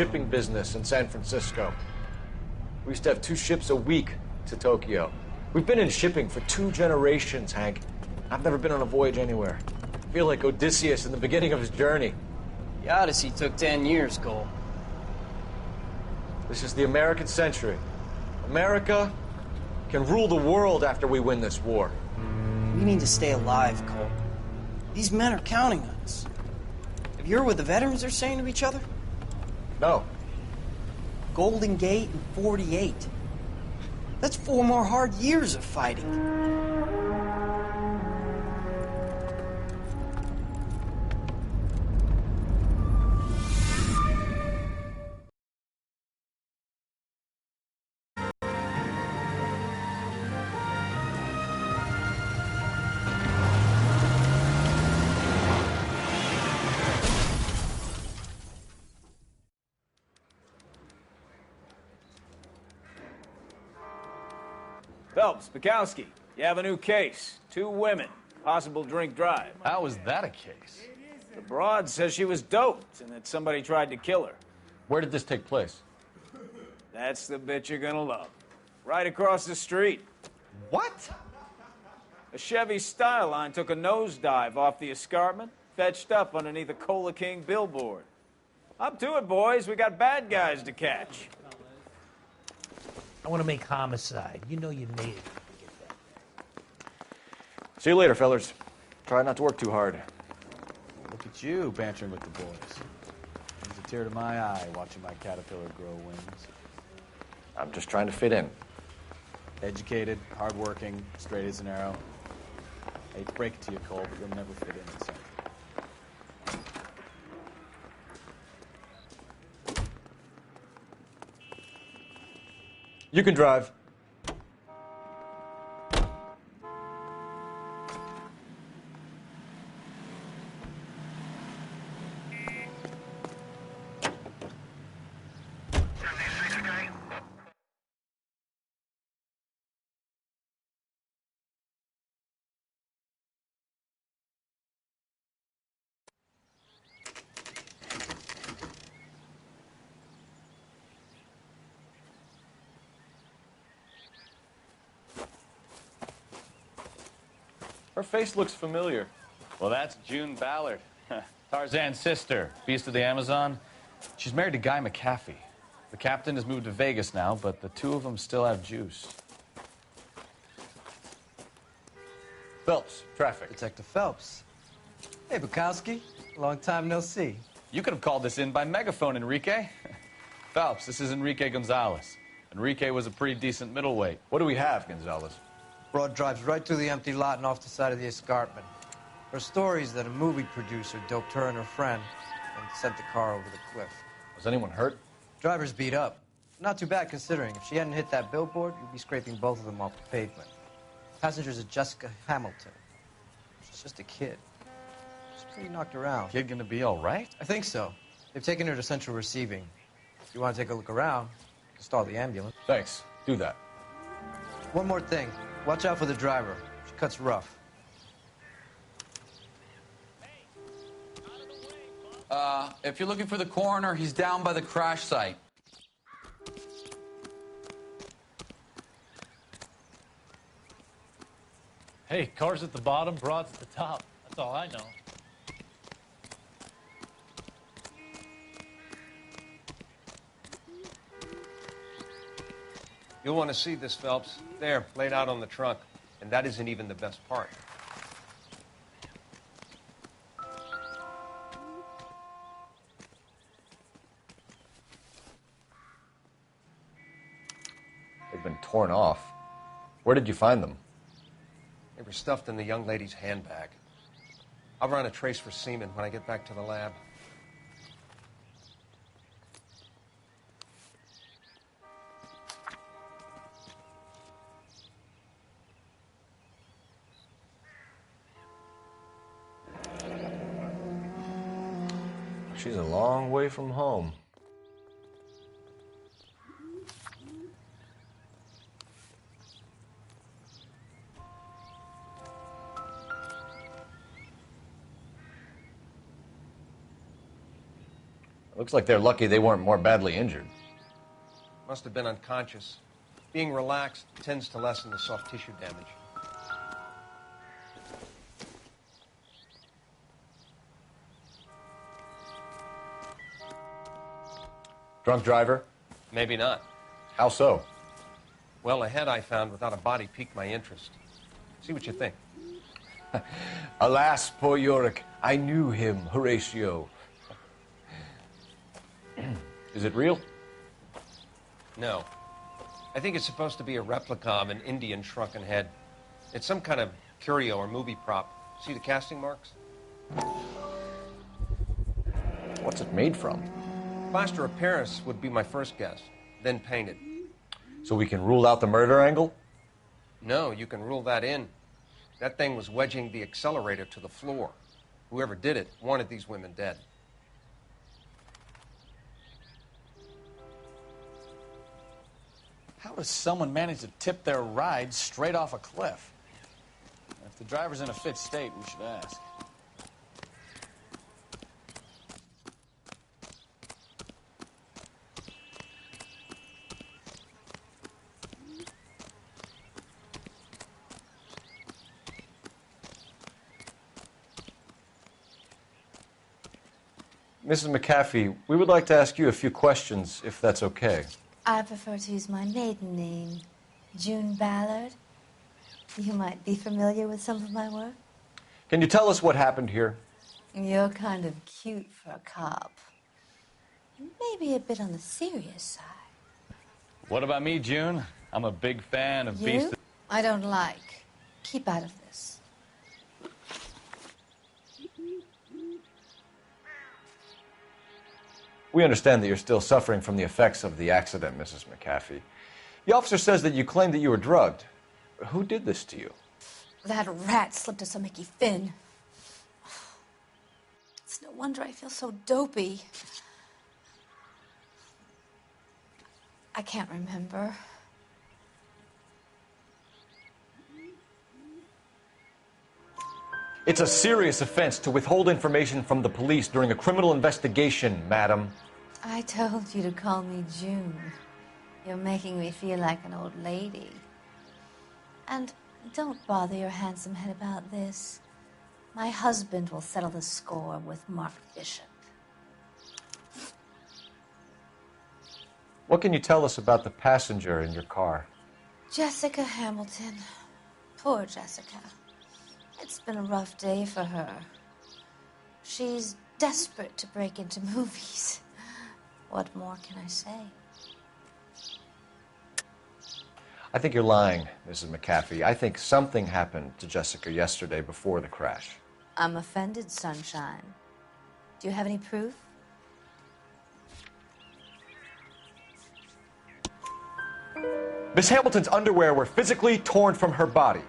shipping business in San Francisco. We used to have 2 ships a week to Tokyo. We've been in shipping for 2 generations, Hank. I've never been on a voyage anywhere. I feel like Odysseus in the beginning of his journey. The Odyssey took 10 years, Cole. This is the American century. America can rule the world after we win this war. We need to stay alive, Cole. These men are counting on us. Have you heard what the veterans are saying to each other? No. Golden Gate and 48. That's 4 more hard years of fighting. Phelps, Bukowski, you have a new case. 2 women, possible drink drive. How is that a case? The broad says she was doped and that somebody tried to kill her. Where did this take place? That's the bit you're gonna love. Right across the street. What? A Chevy Styline took a nosedive off the escarpment, fetched up underneath a Cola King billboard. Up to it, boys. We got bad guys to catch. I want to make homicide. You know you made it. See you later, fellers. Try not to work too hard. Look at you bantering with the boys. Brings a tear to my eye watching my caterpillar grow wings. I'm just trying to fit in. Educated, hardworking, straight as an arrow. I hate to break it to you, Cole, but you'll never fit in the center. You can drive. Her face looks familiar. Well, that's June Ballard, Tarzan's sister, beast of the Amazon. She's married to Guy McAfee. The captain has moved to Vegas now, but the 2 of them still have juice. Phelps, traffic. Detective Phelps. Hey, Bukowski. Long time no see. You could have called this in by megaphone, Enrique. Phelps, this is Enrique Gonzalez. Enrique was a pretty decent middleweight. What do we have, Gonzalez? Broad drives right through the empty lot and off the side of the escarpment. Her story is that a movie producer doped her and her friend and sent the car over the cliff. Was anyone hurt? Driver's beat up. Not too bad considering. If she hadn't hit that billboard, you'd be scraping both of them off the pavement. Passenger's a Jessica Hamilton. She's just a kid. She's pretty knocked around. Kid gonna be all right? I think so. They've taken her to central receiving. If you want to take a look around, you can stall the ambulance. Thanks. Do that. One more thing. Watch out for the driver. She cuts rough. If you're looking for the coroner, he's down by the crash site. Hey, cars at the bottom, broads at the top. That's all I know. You'll want to see this, Phelps. There, laid out on the trunk. And that isn't even the best part. They've been torn off. Where did you find them? They were stuffed in the young lady's handbag. I'll run a trace for semen when I get back to the lab. She's a long way from home. Looks like they're lucky they weren't more badly injured. Must have been unconscious. Being relaxed tends to lessen the soft tissue damage. Drunk driver? Maybe not. How so? Well, a head I found without a body piqued my interest. See what you think. Alas, poor Yorick, I knew him, Horatio. Is it real? No. I think it's supposed to be a replica of an Indian shrunken head. It's some kind of curio or movie prop. See the casting marks? What's it made from? Plaster of Paris would be my first guess, then painted. So we can rule out the murder angle? No, you can rule that in. That thing was wedging the accelerator to the floor. Whoever did it wanted these women dead. How does someone manage to tip their ride straight off a cliff? If the driver's in a fit state, we should ask. Mrs. McAfee, we would like to ask you a few questions, if that's okay. I prefer to use my maiden name, June Ballard. You might be familiar with some of my work. Can you tell us what happened here? You're kind of cute for a cop. Maybe a bit on the serious side. What about me, June? I'm a big fan of You? Beast. I don't like. Keep out of this. We understand that you're still suffering from the effects of the accident, Mrs. McAfee. The officer says that you claimed that you were drugged. Who did this to you? That rat slipped us a Mickey Finn. It's no wonder I feel so dopey. I can't remember. It's a serious offense to withhold information from the police during a criminal investigation, madam. I told you to call me June. You're making me feel like an old lady. And don't bother your handsome head about this. My husband will settle the score with Mark Bishop. What can you tell us about the passenger in your car? Jessica Hamilton. Poor Jessica. It's been a rough day for her. She's desperate to break into movies. What more can I say? I think you're lying, Mrs. McAfee. I think something happened to Jessica yesterday before the crash. I'm offended, Sunshine. Do you have any proof? Miss Hamilton's underwear were physically torn from her body.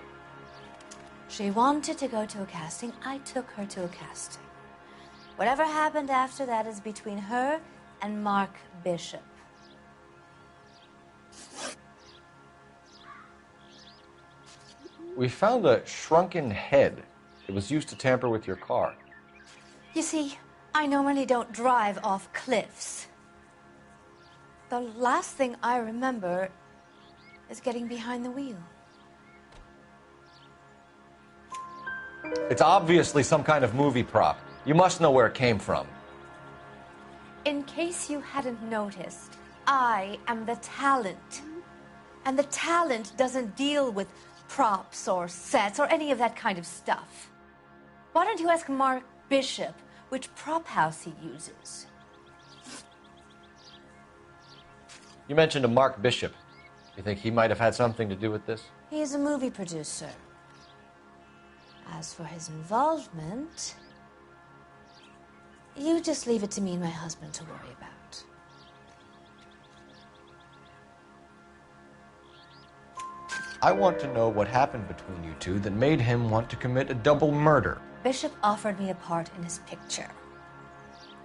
She wanted to go to a casting. I took her to a casting. Whatever happened after that is between her and Mark Bishop. We found a shrunken head. It was used to tamper with your car. You see, I normally don't drive off cliffs. The last thing I remember is getting behind the wheel. It's obviously some kind of movie prop. You must know where it came from. In case you hadn't noticed, I am the talent. And the talent doesn't deal with props or sets or any of that kind of stuff. Why don't you ask Mark Bishop which prop house he uses? You mentioned a Mark Bishop. You think he might have had something to do with this? He's a movie producer. As for his involvement, you just leave it to me and my husband to worry about. I want to know what happened between you two that made him want to commit a double murder. Bishop offered me a part in his picture.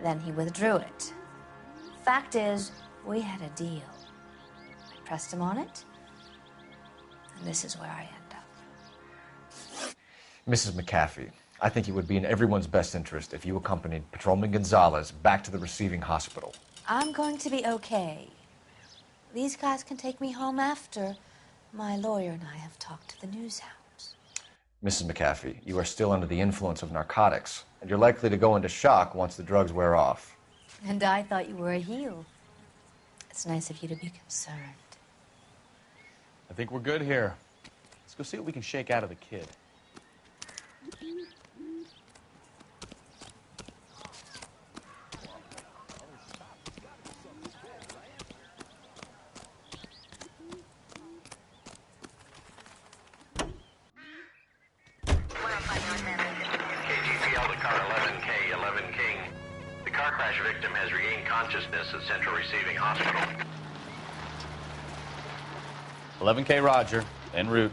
Then he withdrew it. Fact is, we had a deal. I pressed him on it, and this is where I end up. Mrs. McAfee, I think it would be in everyone's best interest if you accompanied Patrolman Gonzalez back to the receiving hospital. I'm going to be okay. These guys can take me home after my lawyer and I have talked to the news house. Mrs. McAfee, you are still under the influence of narcotics, and you're likely to go into shock once the drugs wear off. And I thought you were a heel. It's nice of you to be concerned. I think we're good here. Let's go see what we can shake out of the kid. KGPL to car 11K, 11 King. The car crash victim has regained consciousness at Central Receiving Hospital. 11K Roger, en route.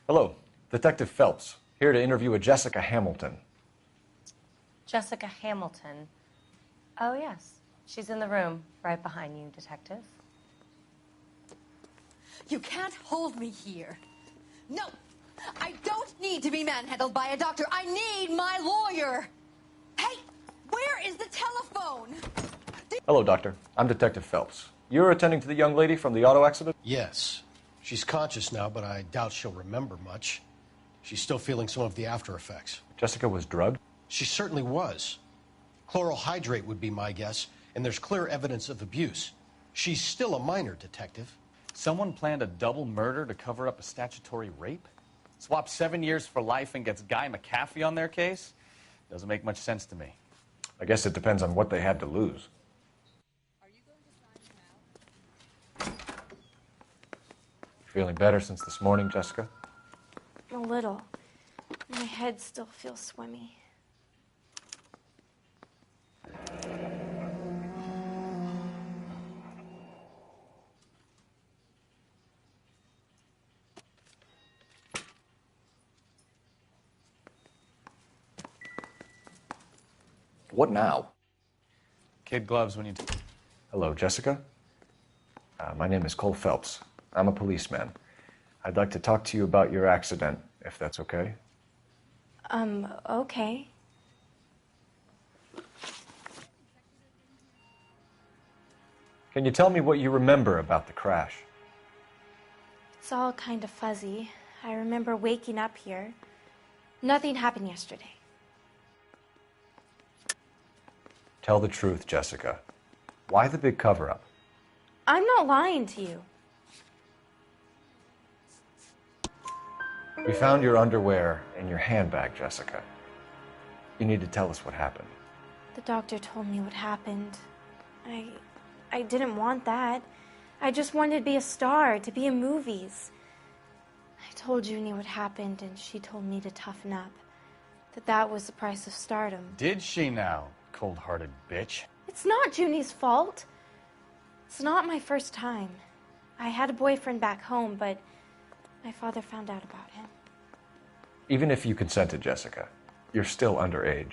Hello, Detective Phelps, here to interview a Jessica Hamilton. Jessica Hamilton. Oh, yes. She's in the room right behind you, Detective. You can't hold me here. No, I don't need to be manhandled by a doctor. I need my lawyer. Hey, where is the telephone? Hello, Doctor. I'm Detective Phelps. You're attending to the young lady from the auto accident? Yes. She's conscious now, but I doubt she'll remember much. She's still feeling some of the after effects. Jessica was drugged? She certainly was. Chloral hydrate would be my guess, and there's clear evidence of abuse. She's still a minor, Detective. Someone planned a double murder to cover up a statutory rape? Swap 7 years for life and gets Guy McAfee on their case? Doesn't make much sense to me. I guess it depends on what they had to lose. Feeling better since this morning, Jessica? A little. My head still feels swimmy. What now? Kid gloves when you... Hello, Jessica. My name is Cole Phelps. I'm a policeman. I'd like to talk to you about your accident, if that's okay. Okay. Can you tell me what you remember about the crash? It's all kind of fuzzy. I remember waking up here. Nothing happened yesterday. Tell the truth, Jessica. Why the big cover-up? I'm not lying to you. We found your underwear in your handbag, Jessica. You need to tell us what happened. The doctor told me what happened. I didn't want that. I just wanted to be a star, to be in movies. I told Junie what happened, and she told me to toughen up. That was the price of stardom. Did she now, cold-hearted bitch? It's not Junie's fault. It's not my first time. I had a boyfriend back home, but my father found out about him. Even if you consented, Jessica, you're still underage.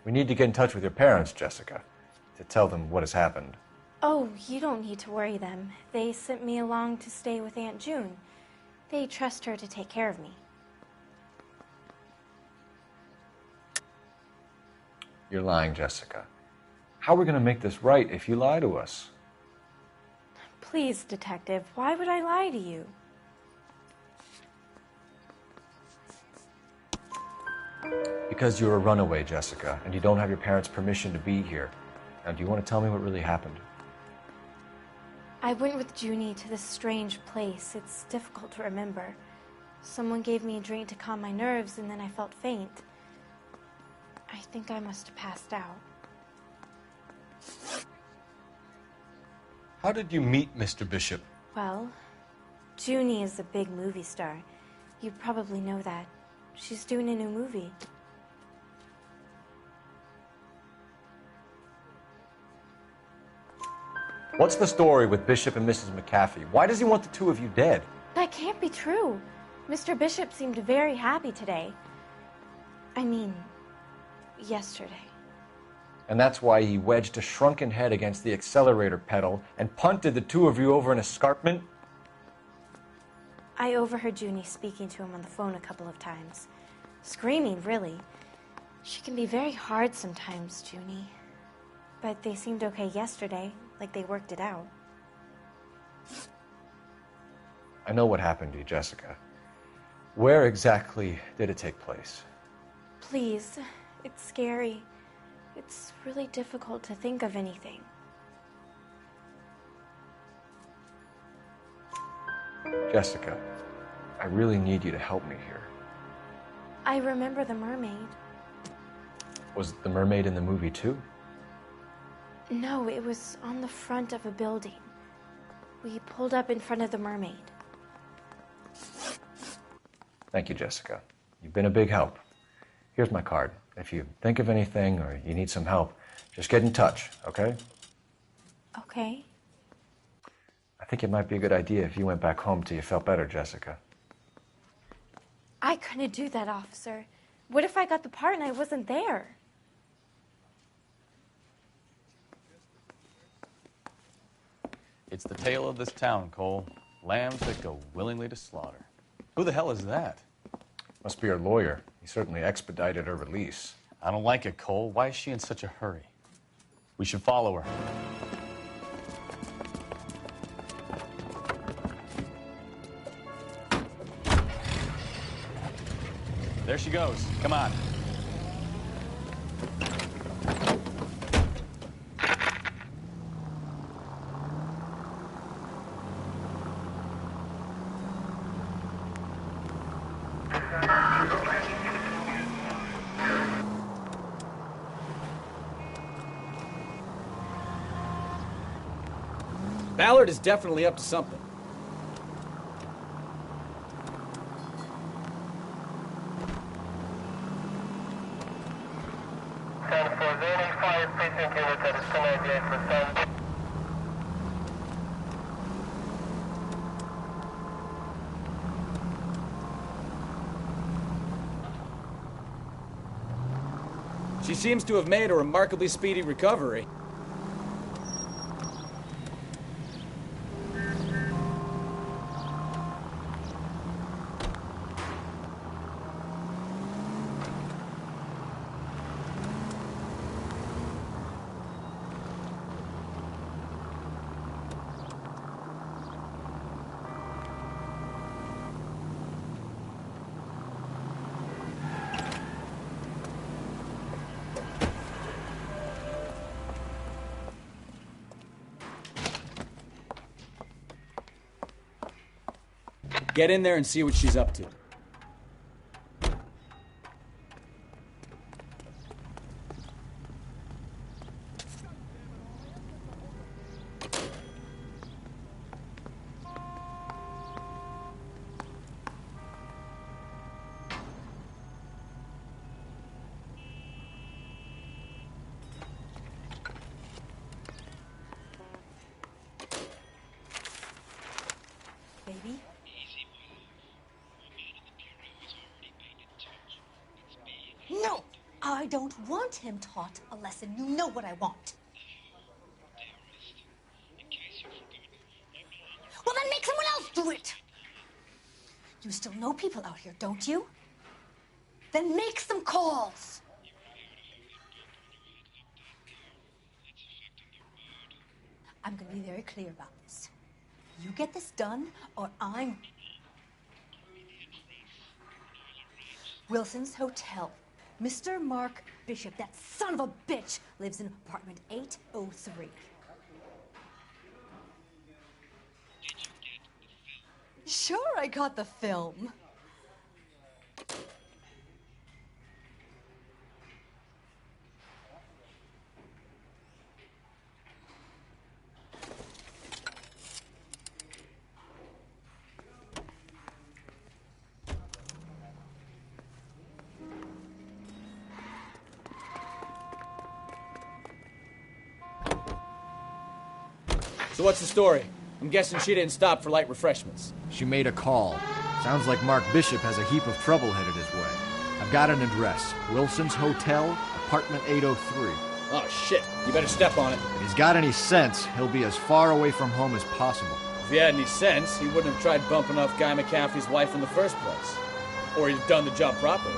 We need to get in touch with your parents, Jessica, to tell them what has happened. Oh, you don't need to worry them. They sent me along to stay with Aunt June. They trust her to take care of me. You're lying, Jessica. How are we going to make this right if you lie to us? Please, Detective, why would I lie to you? Because you're a runaway, Jessica, and you don't have your parents' permission to be here. Now, do you want to tell me what really happened? I went with Junie to this strange place. It's difficult to remember. Someone gave me a drink to calm my nerves, and then I felt faint. I think I must have passed out. How did you meet Mr. Bishop? Well, Junie is a big movie star. You probably know that. She's doing a new movie. What's the story with Bishop and Mrs. McAfee? Why does he want the two of you dead? That can't be true. Mr. Bishop seemed very happy today. I mean, yesterday. And that's why he wedged a shrunken head against the accelerator pedal and punted the two of you over an escarpment? I overheard Junie speaking to him on the phone a couple of times. Screaming, really. She can be very hard sometimes, Junie. But they seemed okay yesterday, like they worked it out. I know what happened to you, Jessica. Where exactly did it take place? Please, it's scary. It's really difficult to think of anything. Jessica, I really need you to help me here. I remember the mermaid. Was the mermaid in the movie too? No, it was on the front of a building. We pulled up in front of the mermaid. Thank you, Jessica. You've been a big help. Here's my card. If you think of anything or you need some help, just get in touch, okay? Okay. I think it might be a good idea if you went back home till you felt better, Jessica. I couldn't do that, officer. What if I got the part and I wasn't there? It's the tale of this town, Cole. Lambs that go willingly to slaughter. Who the hell is that? Must be her lawyer. He certainly expedited her release. I don't like it, Cole. Why is she in such a hurry? We should follow her. There she goes. Come on. Ballard is definitely up to something. She seems to have made a remarkably speedy recovery. Get in there and see what she's up to. Baby? No, I don't want him taught a lesson. You know what I want. Well, then make someone else do it. You still know people out here, don't you? Then make some calls. I'm going to be very clear about this. You get this done, or I'm... Wilson's Hotel. Mr. Mark Bishop, that son of a bitch, lives in apartment 803. sure I got the film. So what's the story? I'm guessing she didn't stop for light refreshments. She made a call. Sounds like Mark Bishop has a heap of trouble headed his way. I've got an address. Wilson's Hotel, apartment 803. Oh, shit. You better step on it. If he's got any sense, he'll be as far away from home as possible. If he had any sense, he wouldn't have tried bumping off Guy McCaffrey's wife in the first place. Or he'd have done the job properly.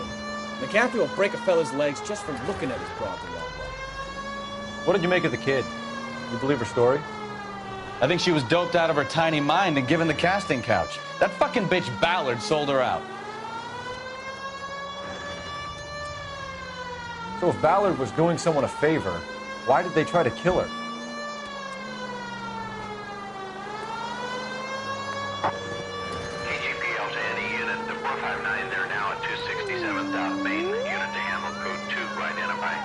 McCaffrey will break a fella's legs just for looking at his property all right. What did you make of the kid? You believe her story? I think she was doped out of her tiny mind and given the casting couch. That fucking bitch Ballard sold her out. So if Ballard was doing someone a favor, why did they try to kill her? KGPL to any unit, the 459, they're now at 267 South Main. Unit to handle code 2, identify.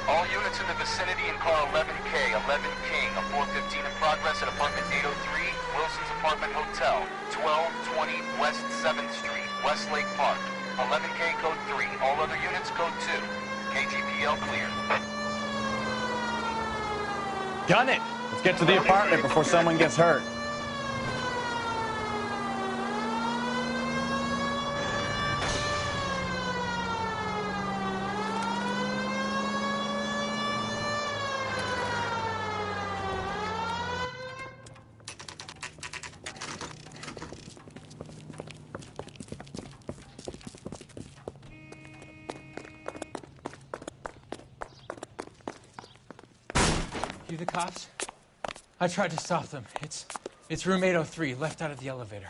All units in the vicinity in car 11K, 11 King, a 415 in progress at apartment 803, Wilson's Apartment Hotel, 1220 West 7th Street, Westlake Park. 11K code 3, all other units code 2. KGPL clear. Gun it! Let's get to the apartment before someone gets hurt. You the cops? I tried to stop them. It's room 803, left out of the elevator.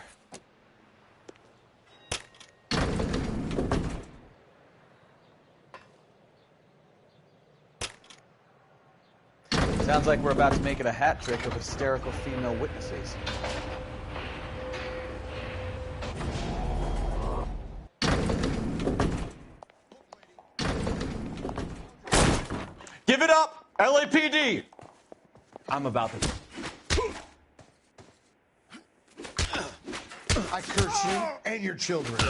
Sounds like we're about to make it a hat trick of hysterical female witnesses. Give it up! LAPD! I'm about to... I curse you and your children.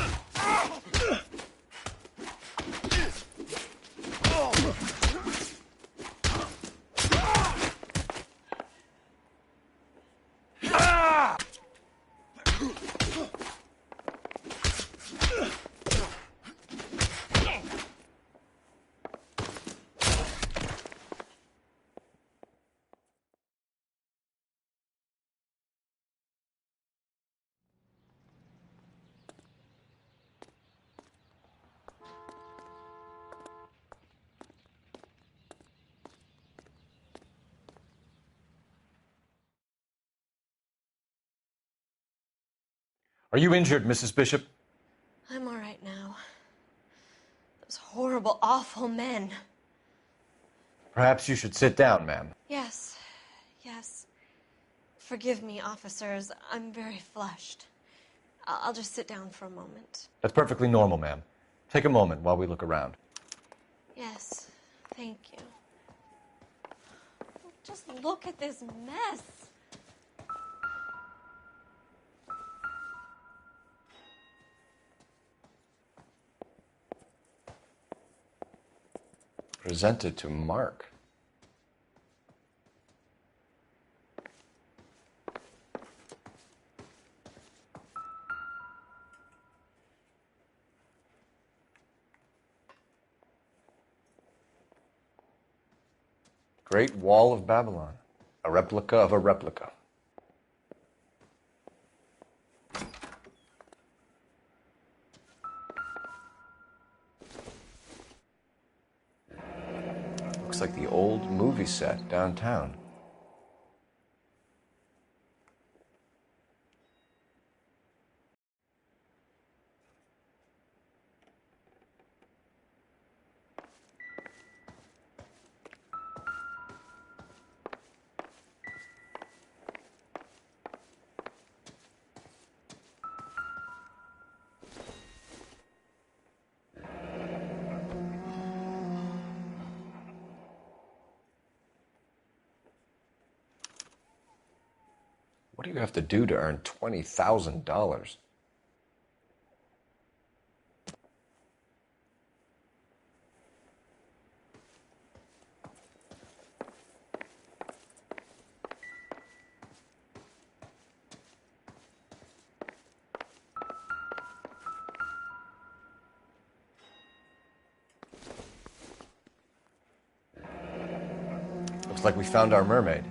Are you injured, Mrs. Bishop? I'm all right now. Those horrible, awful men. Perhaps you should sit down, ma'am. Yes, yes. Forgive me, officers. I'm very flushed. I'll just sit down for a moment. That's perfectly normal, ma'am. Take a moment while we look around. Yes, thank you. Just look at this mess. Presented to Mark. Great Wall of Babylon. A replica of a replica. Looks like the old movie set downtown. What do you have to do to earn $20,000? Looks like we found our mermaid.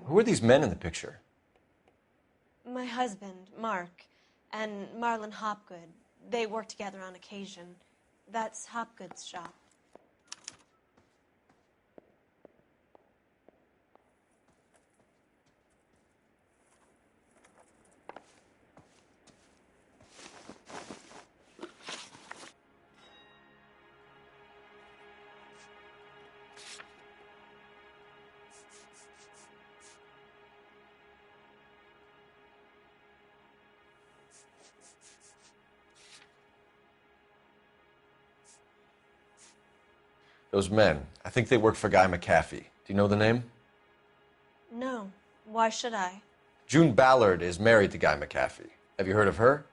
Who are these men in the picture? My husband, Mark, and Marlon Hopgood. They work together on occasion. That's Hopgood's shop. Those men, I think they work for Guy McAfee. Do you know the name? No. Why should I? June Ballard is married to Guy McAfee. Have you heard of her?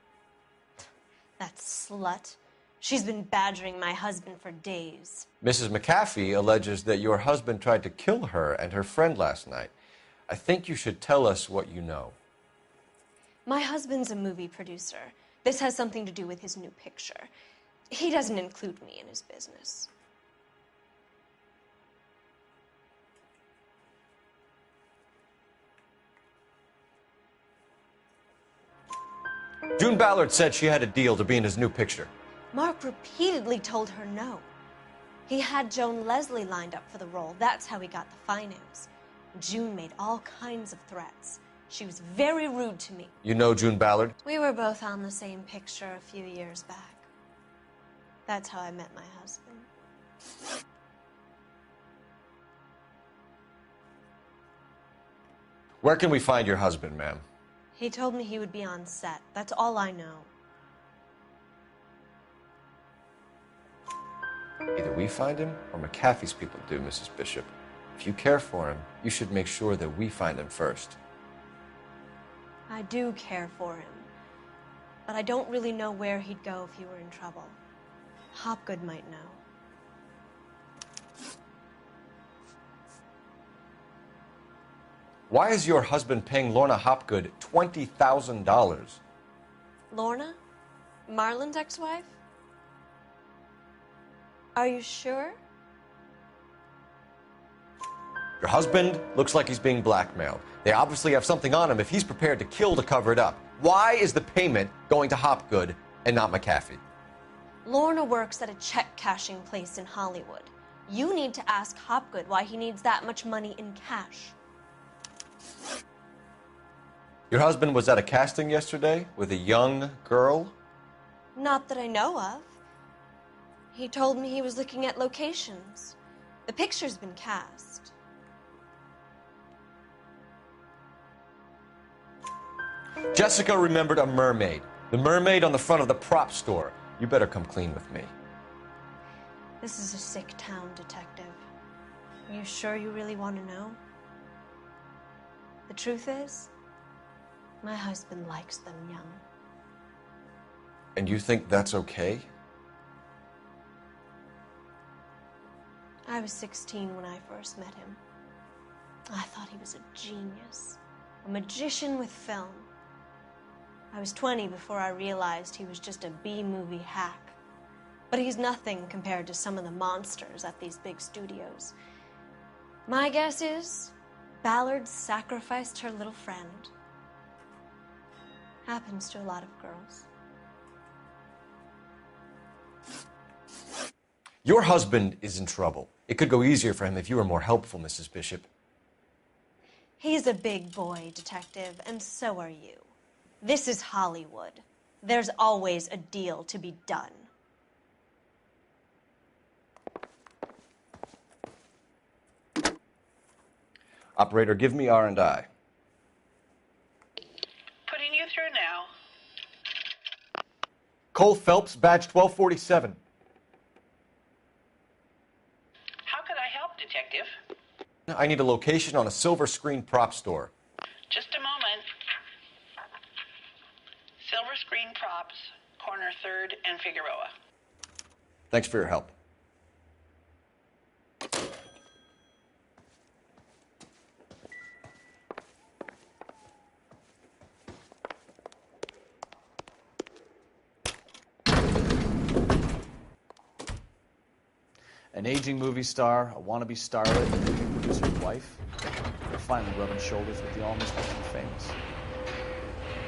That slut. She's been badgering my husband for days. Mrs. McAfee alleges that your husband tried to kill her and her friend last night. I think you should tell us what you know. My husband's a movie producer. This has something to do with his new picture. He doesn't include me in his business. June Ballard said she had a deal to be in his new picture. Mark repeatedly told her no. He had Joan Leslie lined up for the role. That's how he got the finance. June made all kinds of threats. She was very rude to me. You know June Ballard? We were both on the same picture a few years back. That's how I met my husband. Where can we find your husband, ma'am? He told me he would be on set. That's all I know. Either we find him or McAfee's people do, Mrs. Bishop. If you care for him, you should make sure that we find him first. I do care for him. But I don't really know where he'd go if he were in trouble. Hopgood might know. Why is your husband paying Lorna Hopgood $20,000? Lorna? Marlon's ex-wife? Are you sure? Your husband looks like he's being blackmailed. They obviously have something on him if he's prepared to kill to cover it up. Why is the payment going to Hopgood and not McAfee? Lorna works at a check-cashing place in Hollywood. You need to ask Hopgood why he needs that much money in cash. Your husband was at a casting yesterday with a young girl? Not that I know of. He told me he was looking at locations. The picture's been cast. Jessica remembered a mermaid. The mermaid on the front of the prop store. You better come clean with me. This is a sick town, Detective. Are you sure you really want to know? The truth is, my husband likes them young. And you think that's okay? I was 16 when I first met him. I thought he was a genius, a magician with film. I was 20 before I realized he was just a B-movie hack. But he's nothing compared to some of the monsters at these big studios. My guess is Ballard sacrificed her little friend. Happens to a lot of girls. Your husband is in trouble. It could go easier for him if you were more helpful, Mrs. Bishop. He's a big boy, Detective, and so are you. This is Hollywood. There's always a deal to be done. Operator, give me R&I. Putting you through now. Cole Phelps, badge 1247. How could I help, Detective? I need a location on a silver screen prop store. Just a moment. Silver screen props, corner 3rd and Figueroa. Thanks for your help. An aging movie star, a wannabe starlet, and a movie producer's wife. They're finally rubbing shoulders with the almost rich and famous.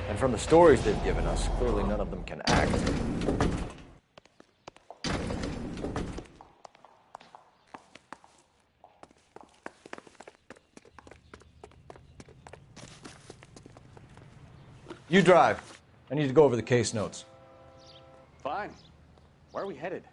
And from the stories they've given us, clearly none of them can act. You drive. I need to go over the case notes. Fine. Where are we headed?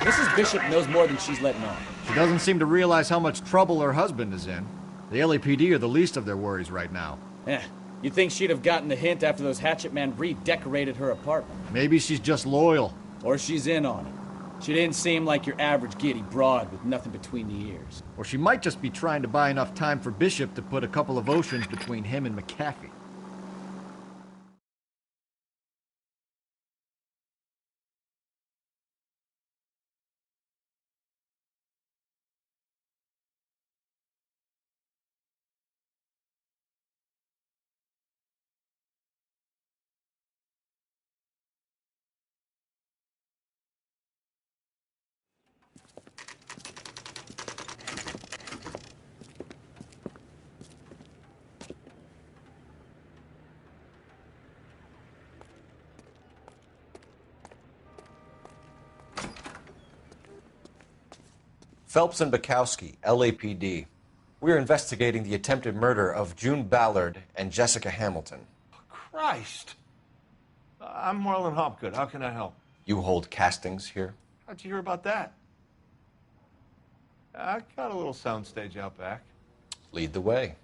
Mrs. Bishop knows more than she's letting on. She doesn't seem to realize how much trouble her husband is in. The LAPD are the least of their worries right now. Yeah, you'd think she'd have gotten the hint after those hatchet men redecorated her apartment. Maybe she's just loyal. Or she's in on it. She didn't seem like your average giddy broad with nothing between the ears. Or she might just be trying to buy enough time for Bishop to put a couple of oceans between him and McAfee. Phelps and Bukowski, LAPD. We are investigating the attempted murder of June Ballard and Jessica Hamilton. Christ. I'm Marlon Hopgood. How can I help? You hold castings here? How'd you hear about that? I got a little soundstage out back. Lead the way.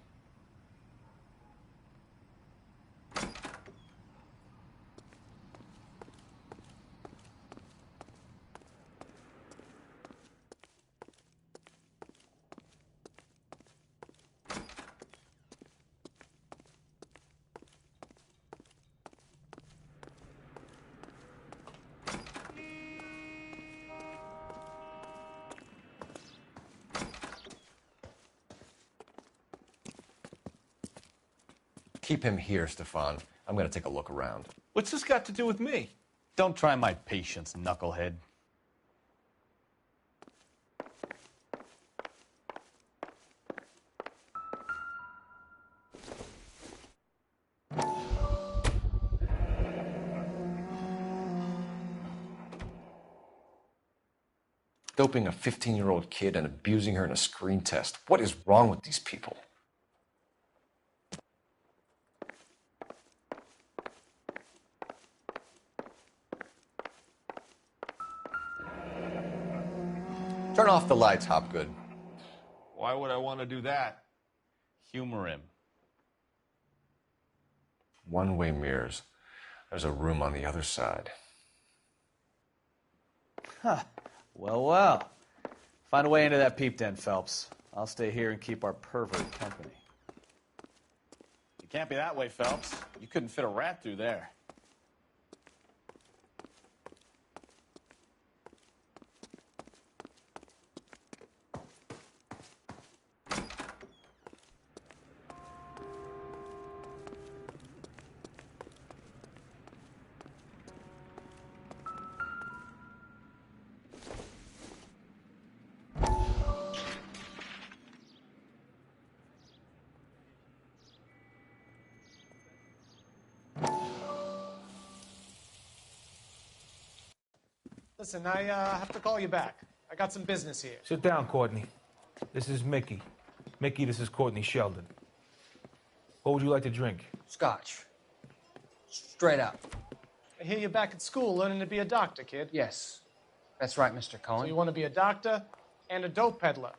Keep him here, Stefan. I'm going to take a look around. What's this got to do with me? Don't try my patience, knucklehead. Doping a 15-year-old kid and abusing her in a screen test. What is wrong with these people? Turn off the lights, Hopgood. Why would I want to do that? Humor him. One-way mirrors. There's a room on the other side. Huh. Well, well. Find a way into that peep den, Phelps. I'll stay here and keep our pervert company. You can't be that way, Phelps. You couldn't fit a rat through there. Listen, I have to call you back. I got some business here. Sit down, Courtney. This is Mickey. Mickey, this is Courtney Sheldon. What would you like to drink? Scotch. Straight up. I hear you're back at school learning to be a doctor, kid. Yes. That's right, Mr. Cohen. So you want to be a doctor and a dope peddler.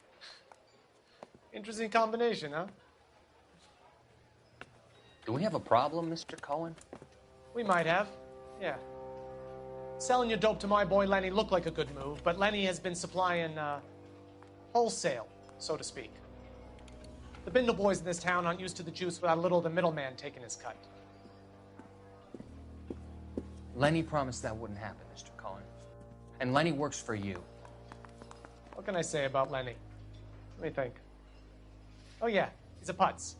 Interesting combination, huh? Do we have a problem, Mr. Cohen? We might have, yeah. Selling your dope to my boy Lenny looked like a good move, but Lenny has been supplying wholesale, so to speak. The Bindle boys in this town aren't used to the juice without a little of the middleman taking his cut. Lenny promised that wouldn't happen, Mr. Cullen. And Lenny works for you. What can I say about Lenny? Let me think. Oh yeah, he's a putz.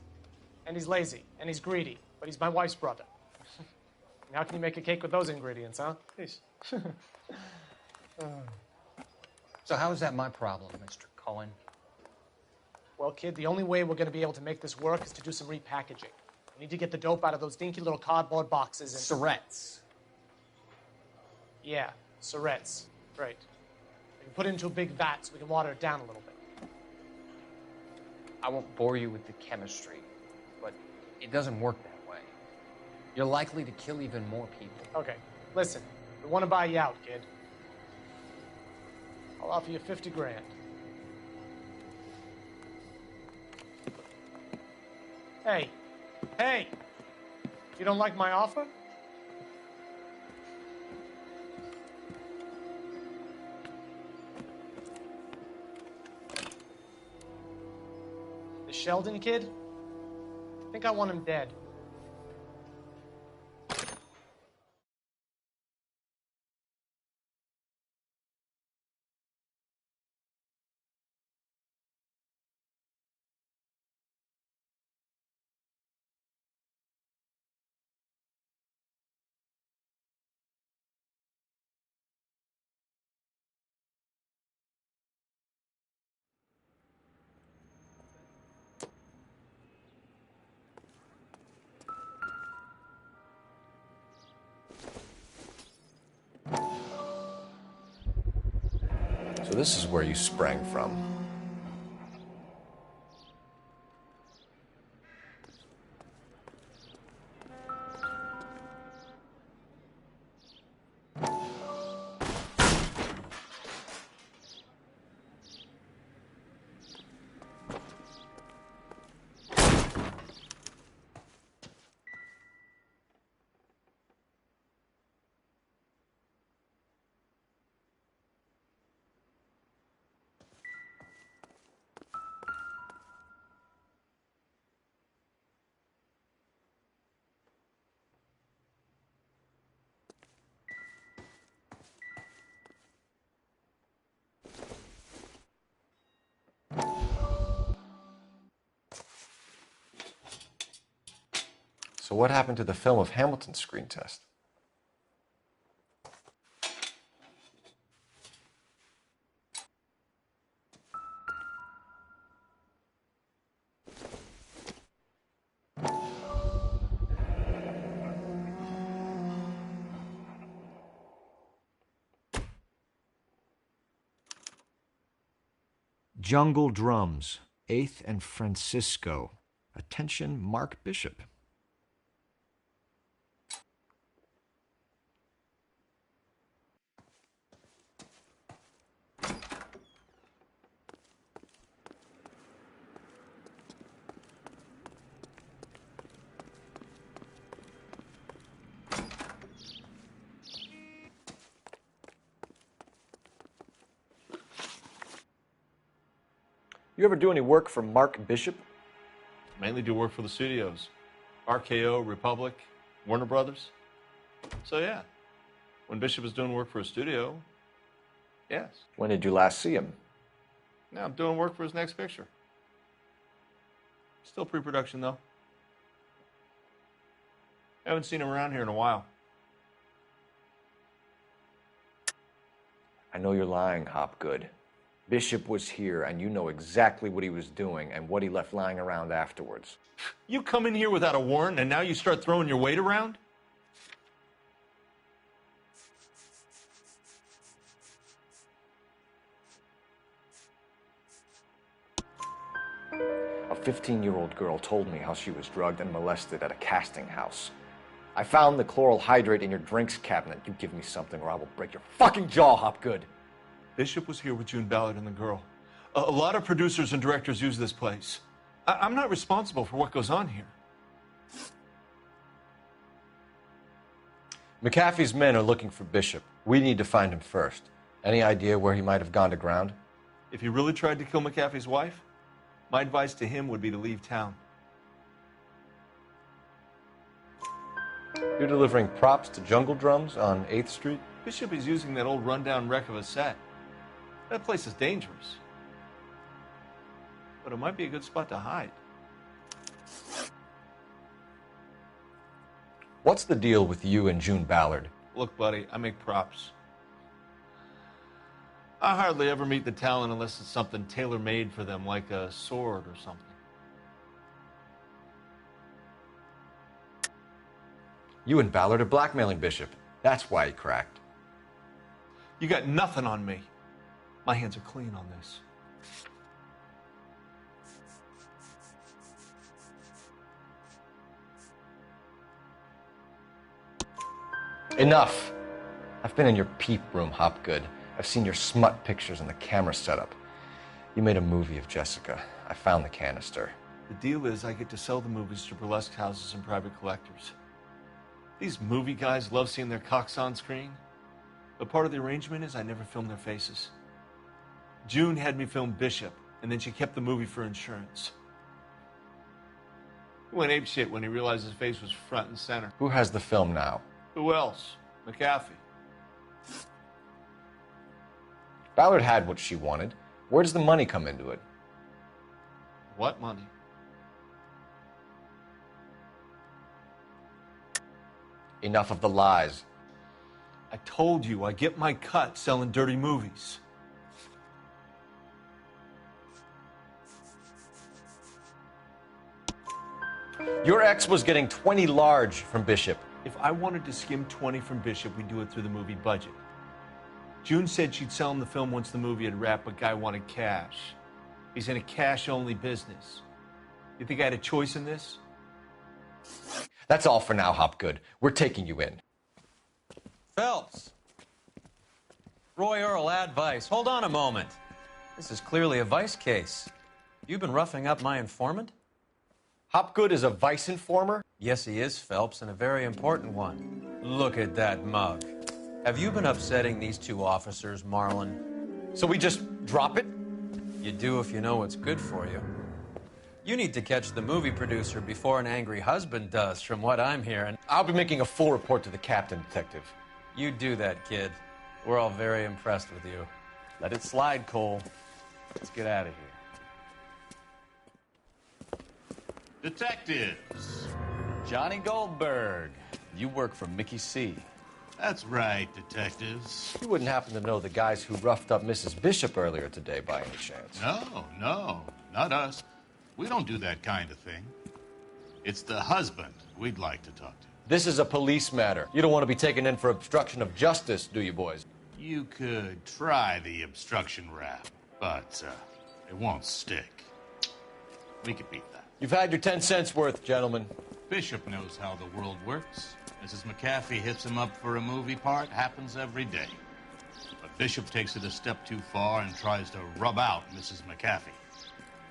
And he's lazy, and he's greedy, but he's my wife's brother. And how can you make a cake with those ingredients, huh? Please. So how is that my problem, Mr. Cullen? Well, kid, the only way we're going to be able to make this work is to do some repackaging. We need to get the dope out of those dinky little cardboard boxes and... Surrettes. Yeah, Surrettes. Right. We can put it into a big vat so we can water it down a little bit. I won't bore you with the chemistry, but it doesn't work that way. You're likely to kill even more people. Okay, listen. We want to buy you out, kid. I'll offer you 50 grand. Hey. Hey! You don't like my offer? The Sheldon kid? I think I want him dead. So this is where you sprang from. So what happened to the film of Hamilton's screen test? Jungle Drums, 8th and Francisco. Attention, Mark Bishop. You ever do any work for Mark Bishop? Mainly do work for the studios. RKO, Republic, Warner Brothers. So yeah, when Bishop was doing work for a studio, yes. When did you last see him? Now I'm doing work for his next picture. Still pre-production though. Haven't seen him around here in a while. I know you're lying, Hopgood. Bishop was here, and you know exactly what he was doing and what he left lying around afterwards. You come in here without a warrant, and now you start throwing your weight around? A 15-year-old girl told me how she was drugged and molested at a casting house. I found the chloral hydrate in your drinks cabinet. You give me something or I will break your fucking jaw, Hopgood. Bishop was here with June Ballard and the girl. A lot of producers and directors use this place. I'm not responsible for what goes on here. McAfee's men are looking for Bishop. We need to find him first. Any idea where he might have gone to ground? If he really tried to kill McAfee's wife, my advice to him would be to leave town. You're delivering props to Jungle Drums on 8th Street? Bishop is using that old rundown wreck of a set. That place is dangerous. But it might be a good spot to hide. What's the deal with you and June Ballard? Look, buddy, I make props. I hardly ever meet the talent unless it's something tailor-made for them, like a sword or something. You and Ballard are blackmailing Bishop. That's why he cracked. You got nothing on me. My hands are clean on this. Enough. I've been in your peep room, Hopgood. I've seen your smut pictures and the camera setup. You made a movie of Jessica. I found the canister. The deal is I get to sell the movies to burlesque houses and private collectors. These movie guys love seeing their cocks on screen. But part of the arrangement is I never film their faces. June had me film Bishop, and then she kept the movie for insurance. He went apeshit when he realized his face was front and center. Who has the film now? Who else? McAfee. Ballard had what she wanted. Where does the money come into it? What money? Enough of the lies. I told you I get my cut selling dirty movies. Your ex was getting 20 large from Bishop. If I wanted to skim 20 from Bishop, we'd do it through the movie budget. June said she'd sell him the film once the movie had wrapped, but Guy wanted cash. He's in a cash-only business. You think I had a choice in this? That's all for now, Hopgood. We're taking you in. Phelps. Roy Earl, advice. Hold on a moment. This is clearly a vice case. You've been roughing up my informant? Hopgood is a vice informer? Yes, he is, Phelps, and a very important one. Look at that mug. Have you been upsetting these two officers, Marlin? So we just drop it? You do if you know what's good for you. You need to catch the movie producer before an angry husband does, from what I'm hearing. I'll be making a full report to the captain, Detective. You do that, kid. We're all very impressed with you. Let it slide, Cole. Let's get out of here. Detectives. Johnny Goldberg. You work for Mickey C. That's right, detectives. You wouldn't happen to know the guys who roughed up Mrs. Bishop earlier today by any chance? No, not us. We don't do that kind of thing. It's the husband we'd like to talk to. This is a police matter. You don't want to be taken in for obstruction of justice, do you, boys? You could try the obstruction rap, but it won't stick. We could beat that. You've had your 10 cents worth, gentlemen. Bishop knows how the world works. Mrs. McAfee hits him up for a movie part. Happens every day. But Bishop takes it a step too far and tries to rub out Mrs. McAfee.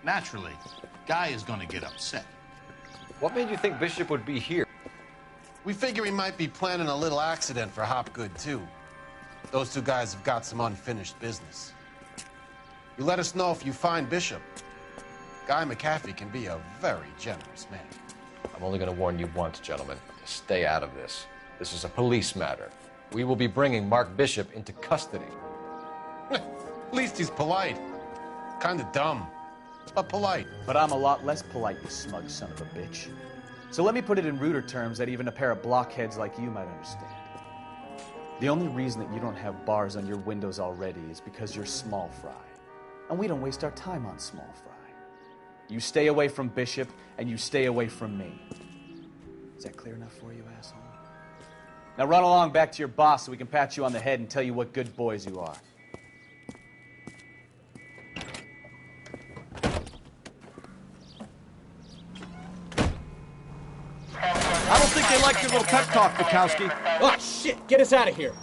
Naturally, Guy is going to get upset. What made you think Bishop would be here? We figure he might be planning a little accident for Hopgood, too. Those two guys have got some unfinished business. You let us know if you find Bishop. Guy McAfee can be a very generous man. I'm only going to warn you once, gentlemen. Stay out of this. This is a police matter. We will be bringing Mark Bishop into custody. At least he's polite. Kind of dumb, but polite. But I'm a lot less polite, you smug son of a bitch. So let me put it in ruder terms that even a pair of blockheads like you might understand. The only reason that you don't have bars on your windows already is because you're small fry. And we don't waste our time on small fry. You stay away from Bishop, and you stay away from me. Is that clear enough for you, asshole? Now run along back to your boss so we can pat you on the head and tell you what good boys you are. I don't think they like your little pep talk, Bukowski. Oh, shit! Get us out of here!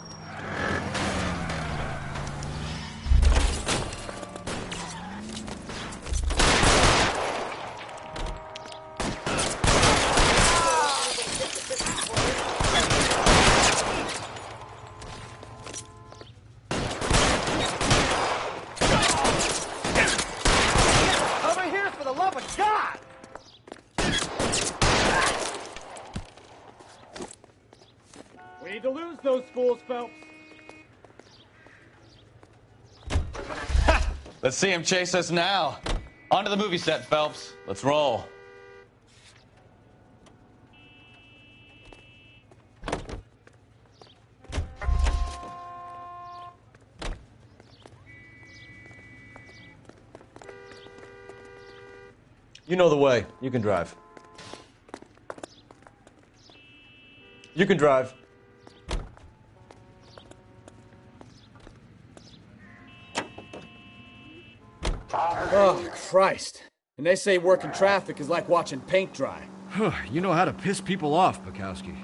those fools, Phelps. Let's see him chase us now. Onto the movie set, Phelps. Let's roll. You know the way. You can drive. You can drive. Oh, Christ. And they say working traffic is like watching paint dry. You know how to piss people off, Bukowski.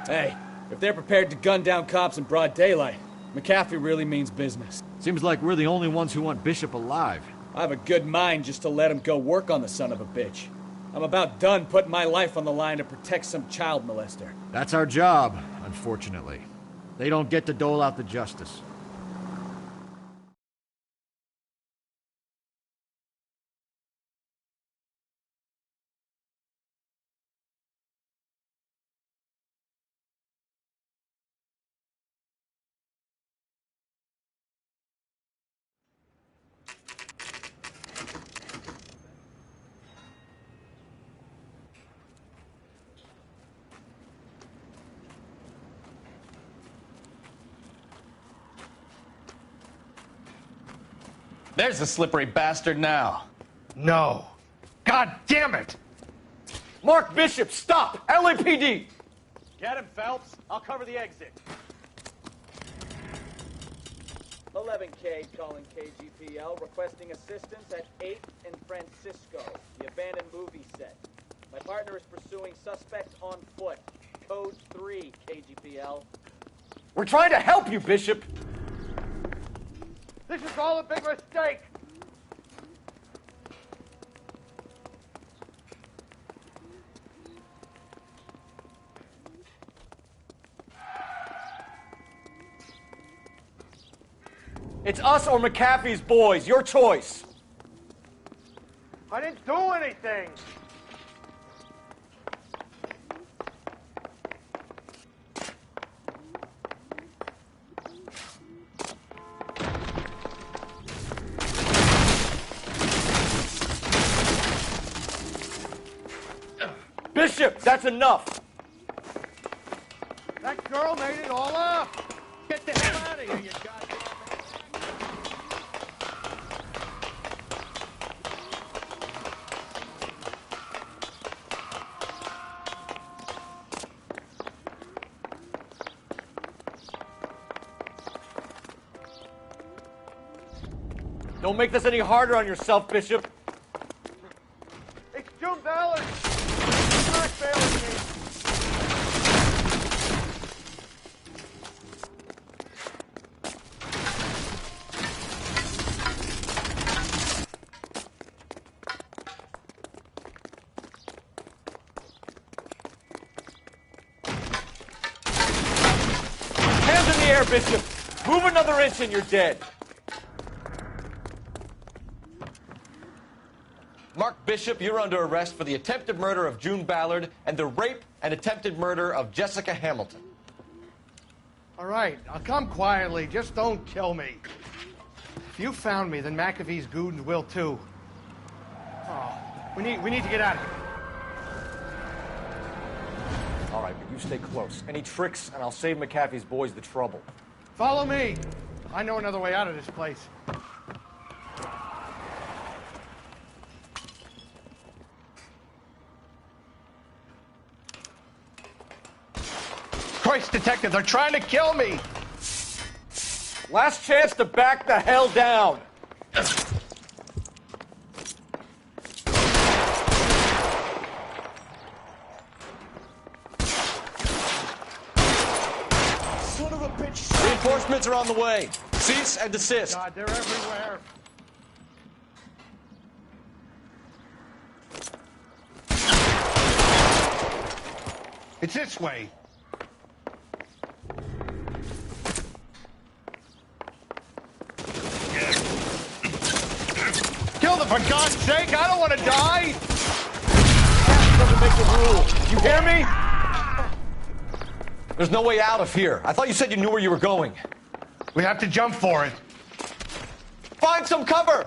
Hey, if they're prepared to gun down cops in broad daylight, McAfee really means business. Seems like we're the only ones who want Bishop alive. I have a good mind just to let him go work on the son of a bitch. I'm about done putting my life on the line to protect some child molester. That's our job, unfortunately. They don't get to dole out the justice. There's the slippery bastard now. No. God damn it! Mark Bishop, stop! LAPD! Get him, Phelps. I'll cover the exit. 11K calling KGPL, requesting assistance at 8th and Francisco, the abandoned movie set. My partner is pursuing suspect on foot. Code 3, KGPL. We're trying to help you, Bishop! This is all a big mistake. It's us or McAfee's boys. Your choice. I didn't do anything. Bishop, that's enough. That girl made it all up. Get the hell out of here, you goddamn. Don't make this any harder on yourself, Bishop. It's June Ballard. He's not failing me. Hands in the air, Bishop. Move another inch and you're dead. Mark Bishop, you're under arrest for the attempted murder of June Ballard and the rape and attempted murder of Jessica Hamilton. All right, I'll come quietly. Just don't kill me. If you found me, then McAfee's goons will too. Oh, we need to get out of here. All right, but you stay close. Any tricks, and I'll save McAfee's boys the trouble. Follow me. I know another way out of this place. Christ, detective, they're trying to kill me. Last chance to back the hell down. Son of a bitch. Reinforcements are on the way. Cease and desist. God, they're everywhere. It's this way. Kill them, for God's sake! I don't want to die! That doesn't make the rule. You hear me? There's no way out of here. I thought you said you knew where you were going. We have to jump for it. Find some cover!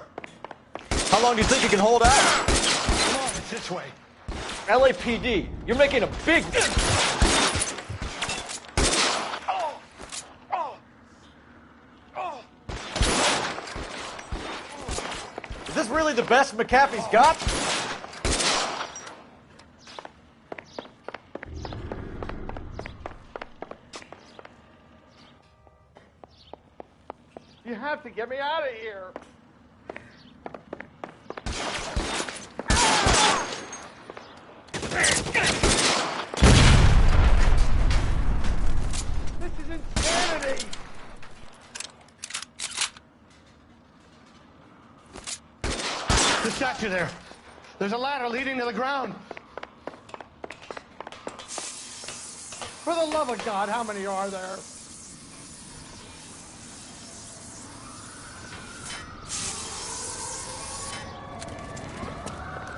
How long do you think you can hold out? Come on, it's this way. LAPD, you're making a big... Is this really the best McAfee's got? You have to get me out of here. This is insanity. The statue there. There's a ladder leading to the ground. For the love of God, how many are there?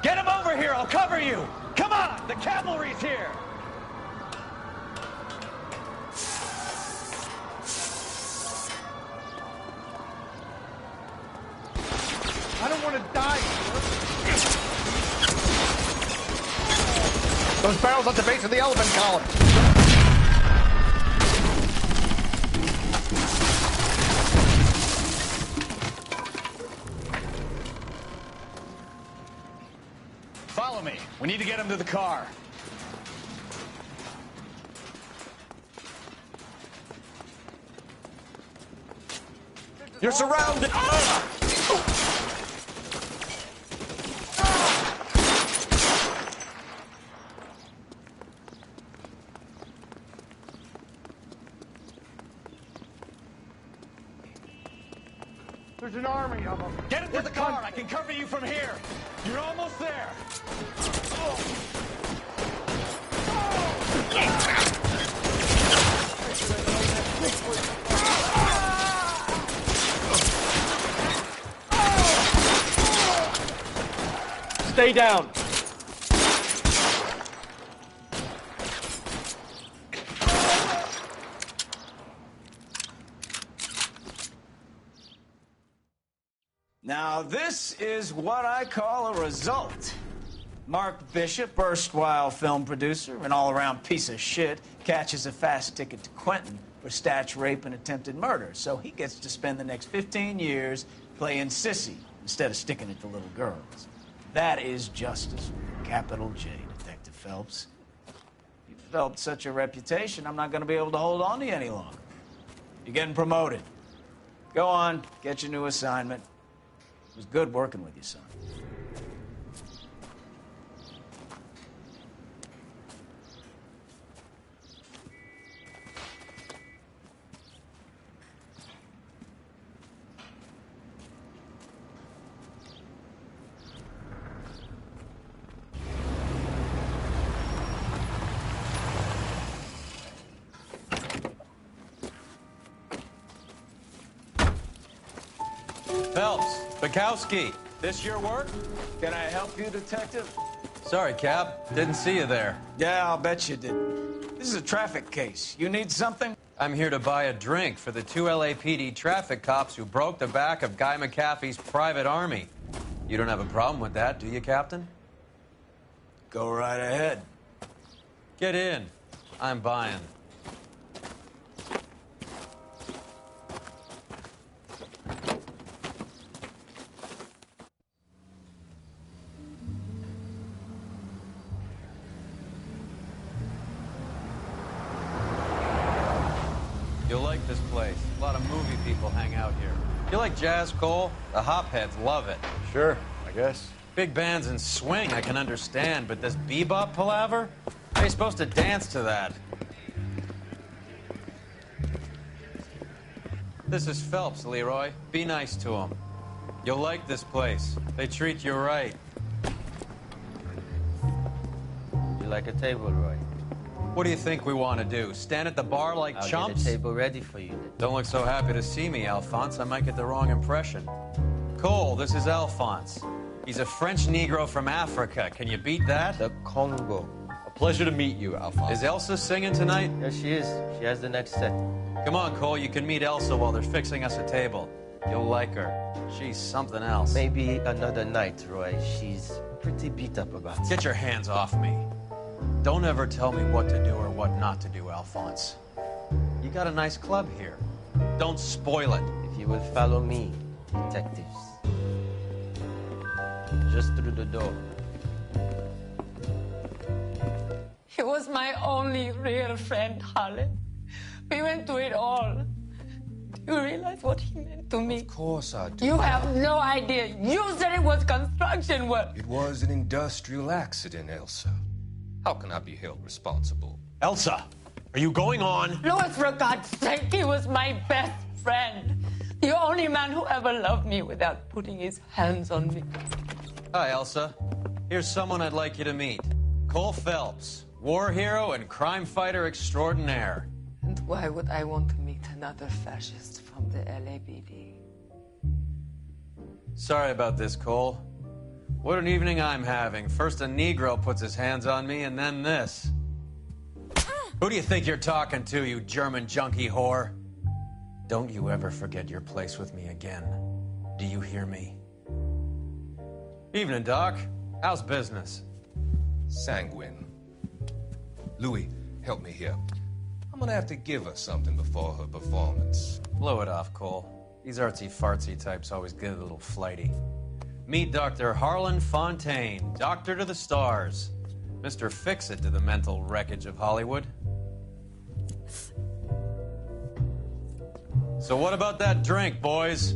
Get him over here, I'll cover you! Come on, the cavalry's here! I don't want to die here. Those barrels at the base of the elephant column. Follow me. We need to get him to the car. You're surrounded! There's an army of them. Get into the car. I can cover you from here. You're almost there. Stay down. Now, this is what I call a result. Mark Bishop, erstwhile film producer, an all-around piece of shit, catches a fast ticket to Quentin for statch rape and attempted murder. So he gets to spend the next 15 years playing sissy instead of sticking it to little girls. That is justice, capital J, Detective Phelps. You've developed such a reputation, I'm not going to be able to hold on to you any longer. You're getting promoted. Go on, get your new assignment. It was good working with you, son. Phelps, Bukowski. This your work? Can I help you, Detective? Sorry, Cap. Didn't see you there. Yeah, I'll bet you did. This is a traffic case. You need something? I'm here to buy a drink for the 2 LAPD traffic cops who broke the back of Guy McAfee's private army. You don't have a problem with that, do you, Captain? Go right ahead. Get in. I'm buying. You'll like this place. A lot of movie people hang out here. You like jazz, Cole? The hopheads love it. Sure, I guess. Big bands and swing, I can understand, but this bebop palaver? How are you supposed to dance to that? This is Phelps, Leroy. Be nice to him. You'll like this place. They treat you right. You like a table, Roy? What do you think we want to do? Stand at the bar like I'll chumps? get a table ready for you. Don't look so happy to see me, Alphonse. I might get the wrong impression. Cole, this is Alphonse. He's a French Negro from Africa. Can you beat that? The Congo, a Pleasure to meet you, Alphonse. Is Elsa singing tonight? Yes, she is. She has the next set. Come on, Cole. You can meet Elsa while they're fixing us a table. You'll like her. She's something else. Maybe another night, Roy. She's pretty beat up about it. Get your hands off me. Don't ever tell me what to do or what not to do, Alphonse. You got a nice club here. Don't spoil it. If you will follow me, detectives. Just through the door. He was my only real friend, Harlan. We went through it all. Do you realize what he meant to me? Of course I do. You have no idea. You said it was construction work. It was an industrial accident, Elsa. How can I be held responsible? Elsa, are you going on? Louis, for God's sake, he was my best friend. The only man who ever loved me without putting his hands on me. Hi, Elsa. Here's someone I'd like you to meet. Cole Phelps, war hero and crime fighter extraordinaire. And why would I want to meet another fascist from the LAPD? Sorry about this, Cole. What an evening I'm having. First a Negro puts his hands on me, and then this. Who do you think you're talking to, you German junkie whore? Don't you ever forget your place with me again. Do you hear me? Evening, Doc. How's business? Sanguine. Louis, help me here. I'm gonna have to give her something before her performance. Blow it off, Cole. These artsy-fartsy types always get a little flighty. Meet Dr. Harlan Fontaine, doctor to the stars. Mr. Fix-It to the mental wreckage of Hollywood. So what about that drink, boys?